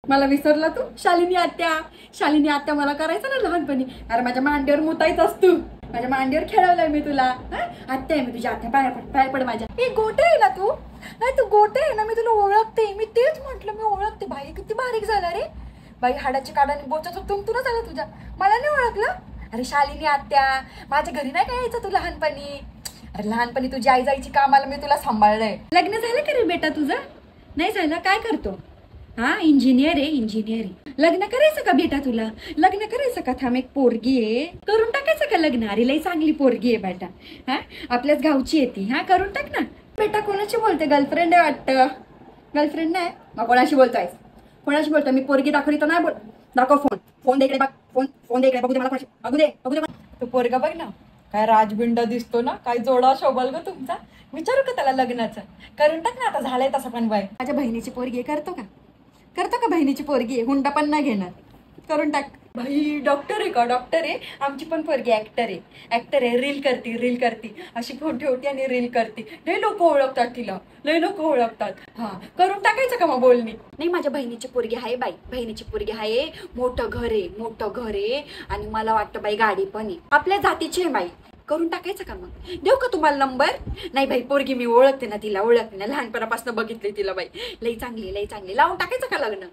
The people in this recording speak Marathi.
मला विसरला तू? शालिनी आत्या मला करायचं ना लहानपणी. अरे माझ्या मांडीवर मुतायचंस तू, माझ्या मांडीवर खेळवलंय मी तुला. आत्या आहे मी तुझ्या, आत्या पाय पड माझ्या. हे गोटे आहे ना तू? नाही तू गोटे आहे ना, मी तुला ओळखते. मी तेच म्हटलं, मी ओळखते. बाई किती बारीक झाला रे बाई, हाडाची काढाने बोचाचं तुमतुनच आलं तुझ्या. मला नाही ओळखलं? अरे शालिनी आत्या, माझ्या घरी नाही काय यायचं तू लहानपणी? अरे लहानपणी तुझी आई जायची कामाला, मी तुला सांभाळलंय. लग्न झालं का रे बेटा तुझं? नाही झालं? काय करतो? हा इंजिनियर आहे, इंजिनिअरिंग. लग्न करायचं का बेटा तुला? लग्न करायचं का? थांब, एक पोरगी आहे, करून टाकायचं का लग्न? अरे लई चांगली पोरगी आहे बेटा, हा आपल्याच गावची आहे ती. हा करून टाक ना बेटा. कोणाची बोलते? गर्लफ्रेंड आहे वाटतं. गर्लफ्रेंड नाही मग कोणाशी बोलतोय? कोणाशी बोलतोय? मी पोरगी दाखवली तर नाही बोल. दाखव फोन. फोन दे इकडे, बघ फोन दे इकडे, बघू दे मला. बघू दे तो पोरगा बघ ना, काय राजबिंड दिसतो ना, काय जोडा शोभल ग तुमचा. विचारू का त्याला लग्नाचं? करून टाक ना, आता झालंय तसं पण बाय. माझ्या बहिणीची पोरगी करतो का? बहिणीची पोरगी आहे, हुंडा पण नाही घेणार. करून टाक. भाई डॉक्टर आहे का? डॉक्टर आहे. आमची पण पोरगी ऍक्टर आहे. रील करते अशी फोन ठेवते आणि रील करते. लय लोक ओळखतात. हा करून टाकायचं का मग बोलणी? नाही माझ्या बहिणीची पोरगी आहे बाई, बहिणीची पोरगी आहे. मोठं घर आहे आणि मला वाटतं बाई गाडी पण आहे. आपल्या जातीची आहे बाई. करून टाकायचं का मग? देऊ का तुम्हाला नंबर? नाही भाई, पोरगी मी ओळखते ना, तिला ओळखते ना, लहानपणापासून बघितले तिला बाई. लई चांगली. लावून टाकायचं का लग्न?